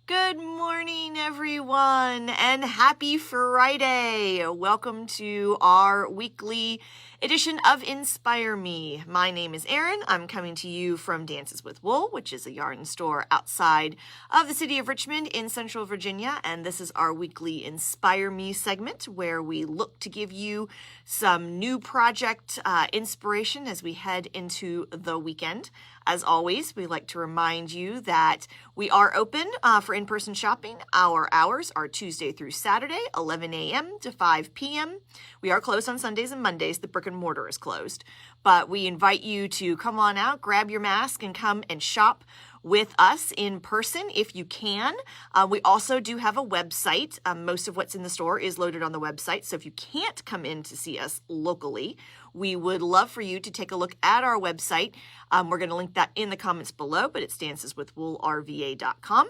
Good morning, everyone, and happy Friday. Welcome to our weekly edition of Inspire Me. My name is Erin. I'm coming to you from Dances with Wool, which is a yarn store outside of the city of Richmond in Central Virginia. And this is our weekly Inspire Me segment where we look to give you some new project inspiration as we head into the weekend. As always, we like to remind you that we are open for in-person shopping. Our hours are Tuesday through Saturday, 11 a.m. to 5 p.m. We are closed on Sundays and Mondays. The brick and mortar is closed. But we invite you to come on out, grab your mask, and come and shop with us in person if you can. We also do have a website. Most of what's in the store is loaded on the website. So if you can't come in to see us locally, we would love for you to take a look at our website. We're going to link that in the comments below, but it's danceswithwoolrva.com.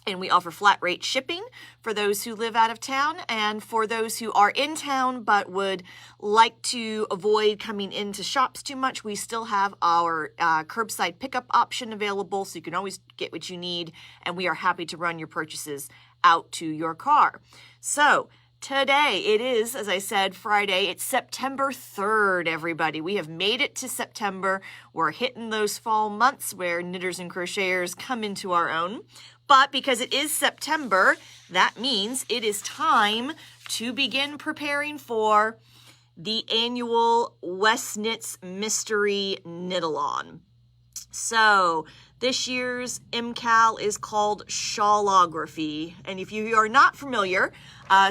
And we offer flat rate shipping for those who live out of town, and for those who are in town but would like to avoid coming into shops too much, we still have our curbside pickup option available, so you can always get what you need, and we are happy to run your purchases out to your car. So today it is, as I said, Friday. It's September 3rd, everybody. We have made it to September. We're hitting those fall months where knitters and crocheters come into our own. But because it is September, that means it is time to begin preparing for the annual West Knits Mystery Knit-along. So this year's MKAL is called Shawlography. And if you are not familiar,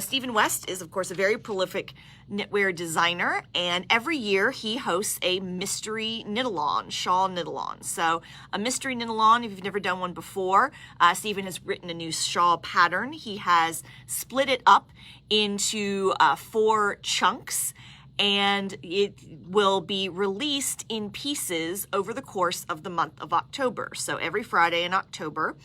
Stephen West is, of course, a very prolific knitwear designer, and every year he hosts a mystery knit-along, shawl knit-along. So a mystery knit-along, if you've never done one before, Stephen has written a new shawl pattern. He has split it up into 4 chunks, and it will be released in pieces over the course of the month of October. So every Friday in October,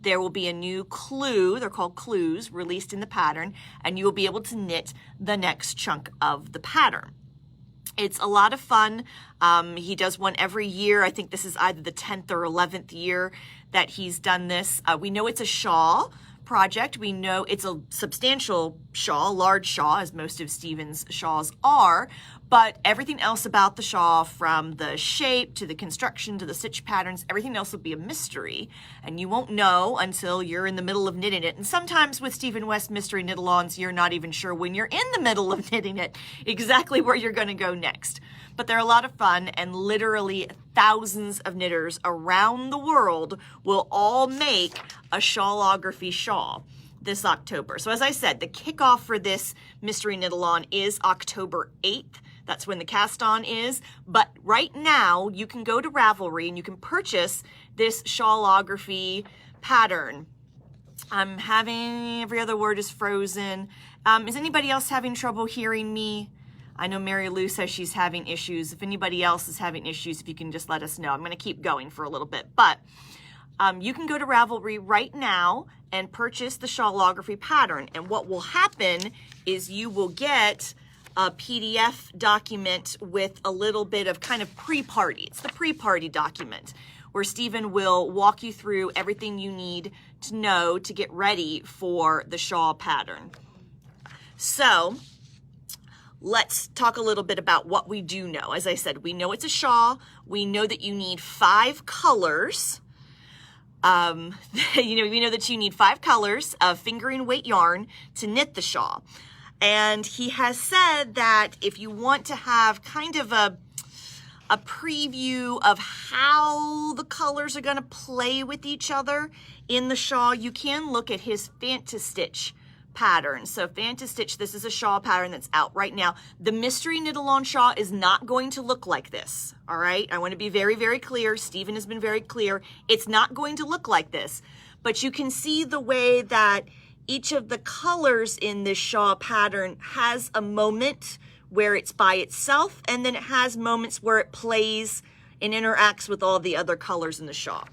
there will be a new clue, they're called clues, released in the pattern, and you will be able to knit the next chunk of the pattern. It's a lot of fun. He does one every year. I think this is either the 10th or 11th year that he's done this. We know it's a shawl project. We know it's a substantial shawl, large shawl, as most of Stephen's shawls are, but everything else about the shawl, from the shape to the construction to the stitch patterns, everything else will be a mystery, and you won't know until you're in the middle of knitting it. And sometimes with Stephen West mystery knit-alongs, you're not even sure when you're in the middle of knitting it exactly where you're going to go next. But they're a lot of fun, and literally thousands of knitters around the world will all make a Shawlography shawl this October. So as I said, the kickoff for this mystery knit-along is October 8th. That's when the cast on is. But right now, you can go to Ravelry and you can purchase this Shawlography pattern. I'm having, every other word is frozen. Is anybody else having trouble hearing me? I know Mary Lou says she's having issues. If anybody else is having issues, if you can just let us know. I'm going to keep going for a little bit. But you can go to Ravelry right now and purchase the Shawlography pattern. And what will happen is you will get a PDF document with a little bit of kind of pre-party. It's the pre-party document where Stephen will walk you through everything you need to know to get ready for the shawl pattern. So let's talk a little bit about what we do know. As I said, we know it's a shawl. We know that you need 5 colors. We know that you need 5 colors of fingering weight yarn to knit the shawl. And he has said that if you want to have kind of a preview of how the colors are going to play with each other in the shawl, you can look at his Fantastitch pattern. So Fantastitch, this is a shawl pattern that's out right now. The mystery knit-along shawl is not going to look like this, all right? I want to be very, very clear. Stephen has been very clear. It's not going to look like this, but you can see the way that each of the colors in this shawl pattern has a moment where it's by itself, and then it has moments where it plays and interacts with all the other colors in the shawl.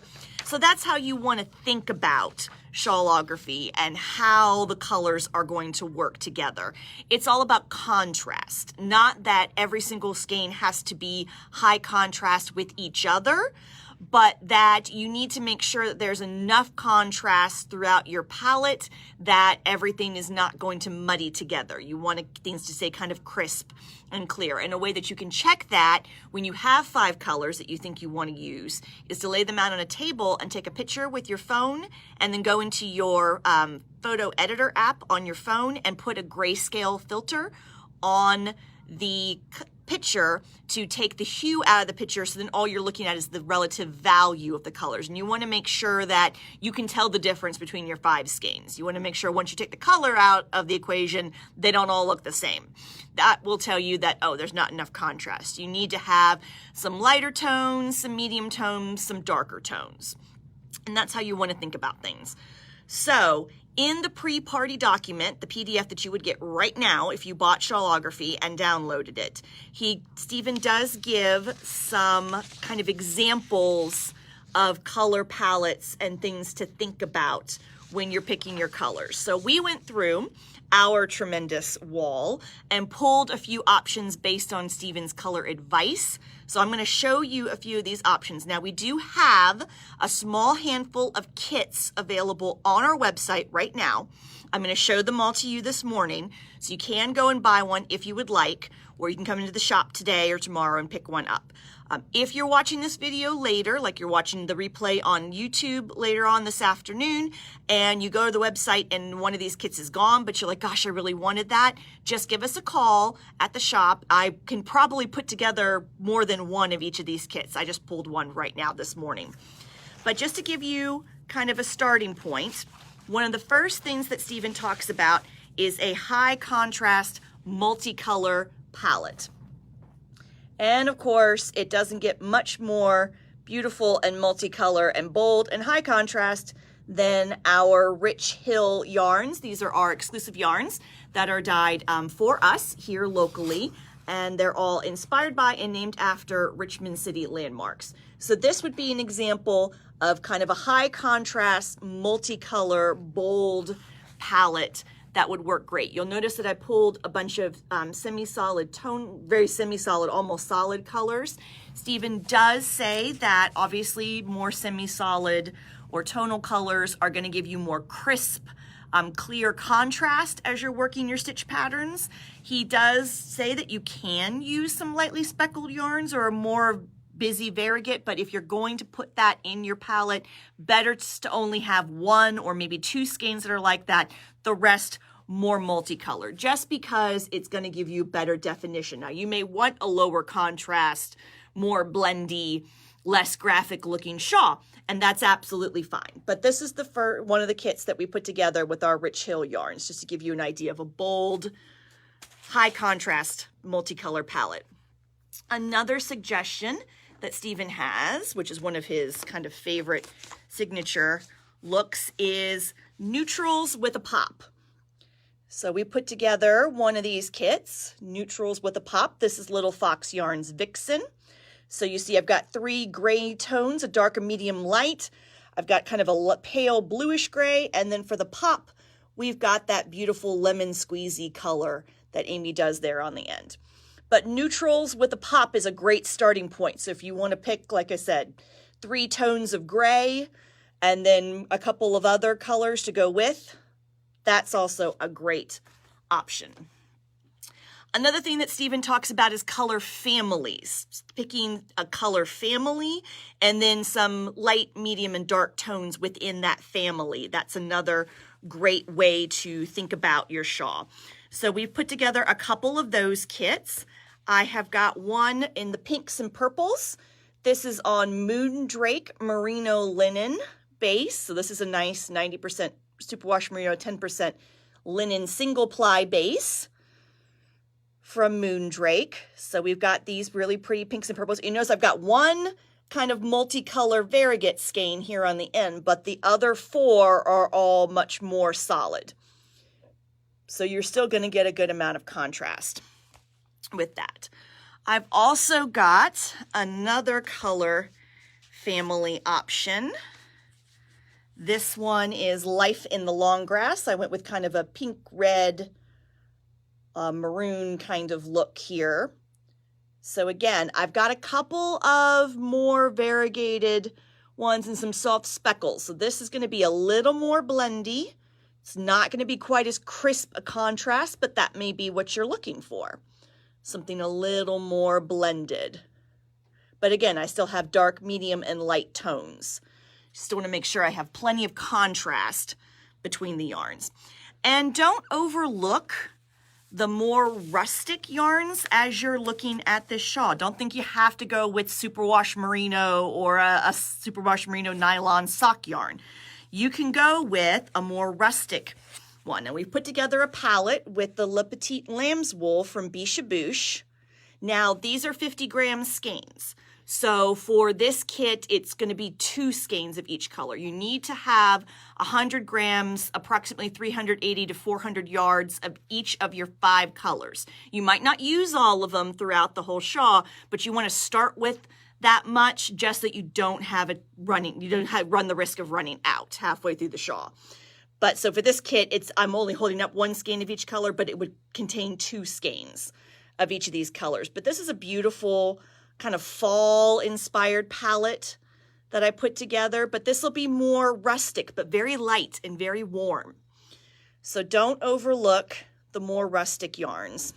So that's how you want to think about Shawlography and how the colors are going to work together. It's all about contrast, not that every single skein has to be high contrast with each other, but that you need to make sure that there's enough contrast throughout your palette that everything is not going to muddy together. You want things to stay kind of crisp and clear. And a way that you can check that when you have 5 colors that you think you want to use is to lay them out on a table and take a picture with your phone and then go into your photo editor app on your phone and put a grayscale filter on the picture to take the hue out of the picture, so then all you're looking at is the relative value of the colors. And you want to make sure that you can tell the difference between your 5 skeins. You want to make sure once you take the color out of the equation, they don't all look the same. That will tell you that, oh, there's not enough contrast. You need to have some lighter tones, some medium tones, some darker tones. And that's how you want to think about things. So in the pre-party document, the PDF that you would get right now if you bought Shawlography and downloaded it, Stephen does give some kind of examples of color palettes and things to think about when you're picking your colors. So we went through our tremendous wall and pulled a few options based on Stephen's color advice. So I'm going to show you a few of these options. Now we do have a small handful of kits available on our website right now. I'm going to show them all to you this morning, so you can go and buy one if you would like, or you can come into the shop today or tomorrow and pick one up. If you're watching this video later, like you're watching the replay on YouTube later on this afternoon, and you go to the website and one of these kits is gone, but you're like, gosh, I really wanted that, just give us a call at the shop. I can probably put together more than one of each of these kits. I just pulled one right now this morning. But just to give you kind of a starting point, one of the first things that Stephen talks about is a high contrast multicolor palette. And of course, it doesn't get much more beautiful and multicolor and bold and high contrast than our Rich Hill yarns. These are our exclusive yarns that are dyed for us here locally, and they're all inspired by and named after Richmond City landmarks. So this would be an example of kind of a high contrast, multicolor, bold palette that would work great. You'll notice that I pulled a bunch of semi-solid tone, very semi-solid, almost solid colors. Stephen does say that obviously more semi-solid or tonal colors are gonna give you more crisp, clear contrast as you're working your stitch patterns. He does say that you can use some lightly speckled yarns or a more busy variegate, but if you're going to put that in your palette, better to only have 1 or maybe 2 skeins that are like that, the rest more multicolored, just because it's going to give you better definition. Now you may want a lower contrast, more blendy, less graphic looking shawl, and that's absolutely fine. But this is the one of the kits that we put together with our Rich Hill yarns, just to give you an idea of a bold, high contrast multicolor palette. Another suggestion that Stephen has, which is one of his kind of favorite signature looks, is neutrals with a pop. So we put together one of these kits, neutrals with a pop. This is Little Fox Yarns Vixen. So you see I've got 3 gray tones, a dark, a medium, light. I've got kind of a pale bluish gray, and then for the pop, we've got that beautiful lemon squeezy color that Amy does there on the end. But neutrals with a pop is a great starting point. So if you want to pick, like I said, 3 tones of gray and then a couple of other colors to go with, that's also a great option. Another thing that Stephen talks about is color families, picking a color family and then some light, medium, and dark tones within that family. That's another great way to think about your shawl. So we've put together a couple of those kits. I have got one in the pinks and purples. This is on Moondrake Merino linen base. So this is a nice 90% superwash merino, 10% linen single ply base from Moondrake. So we've got these really pretty pinks and purples. You notice I've got one kind of multicolor variegate skein here on the end, but the other 4 are all much more solid. So you're still going to get a good amount of contrast with that. I've also got another color family option. This one is Life in the Long Grass. I went with kind of a pink, red, maroon kind of look here. So again, I've got a couple of more variegated ones and some soft speckles. So this is going to be a little more blendy. It's not going to be quite as crisp a contrast, but that may be what you're looking for. Something a little more blended. But again, I still have dark, medium, and light tones. Still want to make sure I have plenty of contrast between the yarns. And don't overlook the more rustic yarns as you're looking at this shawl. Don't think you have to go with superwash merino or a superwash merino nylon sock yarn. You can go with a more rustic one. And we've put together a palette with the Le Petit Lamb's wool from Biche Bouche. Now, these are 50 gram skeins. So for this kit, it's going to be 2 skeins of each color. You need to have 100 grams, approximately 380 to 400 yards of each of your 5 colors. You might not use all of them throughout the whole shawl, but you want to start with that much just that you don't have it running. You don't run the risk of running out halfway through the shawl. But so for this kit, I'm only holding up 1 skein of each color, but it would contain 2 skeins of each of these colors. But this is a beautiful kind of fall inspired palette that I put together, but this will be more rustic, but very light and very warm. So don't overlook the more rustic yarns.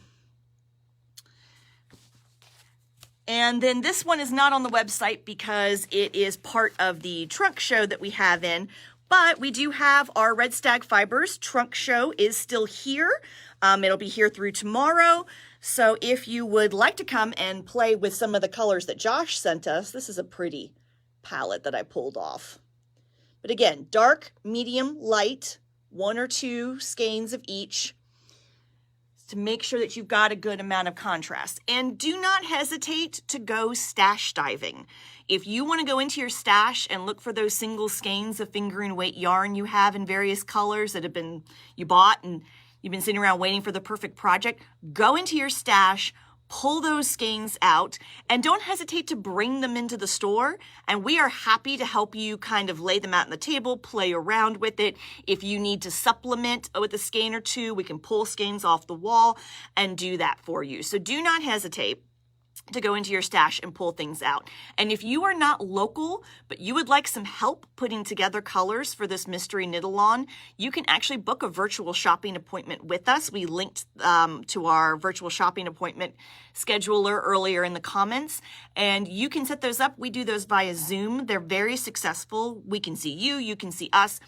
And then this one is not on the website because it is part of the trunk show that we have in, but we do have our Red Stag Fibers trunk show is still here. It'll be here through tomorrow. So if you would like to come and play with some of the colors that Josh sent us, this is a pretty palette that I pulled off. But again, dark, medium, light, 1 or 2 skeins of each to make sure that you've got a good amount of contrast. And do not hesitate to go stash diving. If you want to go into your stash and look for those single skeins of fingering weight yarn you have in various colors that you bought and you've been sitting around waiting for the perfect project, go into your stash, pull those skeins out, and don't hesitate to bring them into the store. And we are happy to help you kind of lay them out on the table, play around with it. If you need to supplement with a skein or 2, we can pull skeins off the wall and do that for you. So do not hesitate to go into your stash and pull things out. And if you are not local, but you would like some help putting together colors for this mystery knit-along, you can actually book a virtual shopping appointment with us. We linked to our virtual shopping appointment scheduler earlier in the comments, and you can set those up. We do those via Zoom. They're very successful. We can see you, you can see us,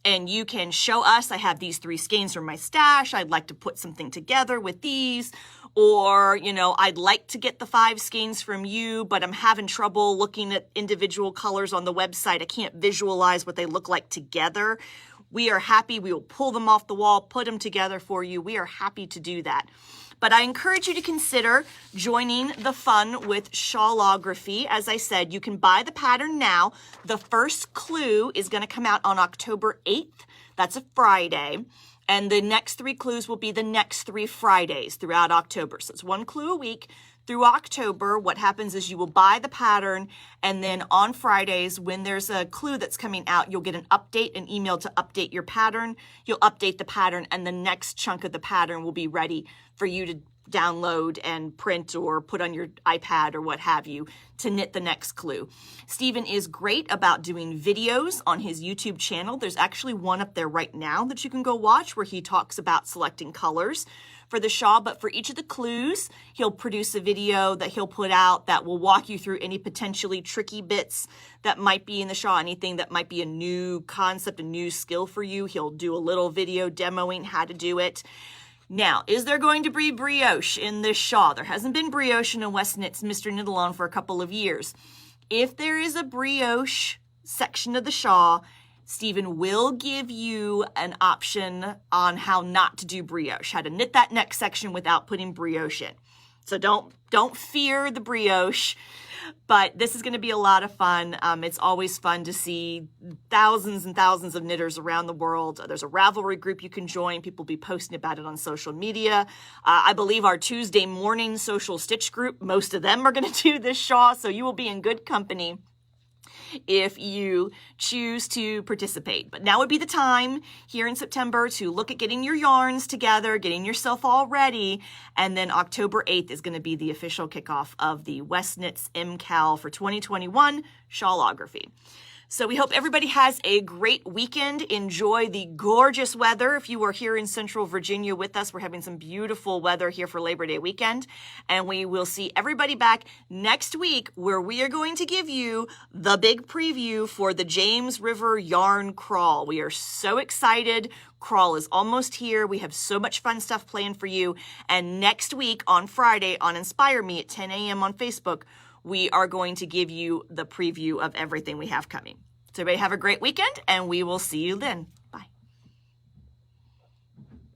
and you can show us, I have these 3 skeins from my stash. I'd like to put something together with these. Or, I'd like to get the 5 skeins from you, but I'm having trouble looking at individual colors on the website. I can't visualize what they look like together. We are happy. We will pull them off the wall, put them together for you. We are happy to do that. But I encourage you to consider joining the fun with Shawlography. As I said, you can buy the pattern now. The first clue is going to come out on October 8th. That's a Friday. And the next 3 clues will be the next 3 Fridays throughout October. So it's 1 clue a week through October. What happens is you will buy the pattern, and then on Fridays, when there's a clue that's coming out, you'll get an email to update your pattern. You'll update the pattern, and the next chunk of the pattern will be ready for you to download and print or put on your iPad or what have you to knit the next clue. Stephen is great about doing videos on his YouTube channel. There's actually one up there right now that you can go watch where he talks about selecting colors for the shawl, but for each of the clues, he'll produce a video that he'll put out that will walk you through any potentially tricky bits that might be in the shawl, anything that might be a new concept, a new skill for you. He'll do a little video demoing how to do it. Now, is there going to be brioche in this shawl? There hasn't been brioche in a West Knits Mr. Knit-Along for a couple of years. If there is a brioche section of the shawl, Stephen will give you an option on how not to do brioche, how to knit that next section without putting brioche in. So don't fear the brioche, but this is going to be a lot of fun. It's always fun to see thousands and thousands of knitters around the world. There's a Ravelry group you can join. People will be posting about it on social media. I believe our Tuesday morning social stitch group, most of them are going to do this shawl, so you will be in good company. if you choose to participate. But now would be the time here in September to look at getting your yarns together, getting yourself all ready, and then October 8th is going to be the official kickoff of the West Knits MKAL for 2021 Shawlography. So we hope everybody has a great weekend. Enjoy the gorgeous weather. If you are here in Central Virginia with us, we're having some beautiful weather here for Labor Day weekend. And we will see everybody back next week where we are going to give you the big preview for the James River Yarn Crawl. We are so excited. Crawl is almost here. We have so much fun stuff planned for you. And next week on Friday on Inspire Me at 10 a.m. on Facebook, we are going to give you the preview of everything we have coming. So everybody have a great weekend, and we will see you then.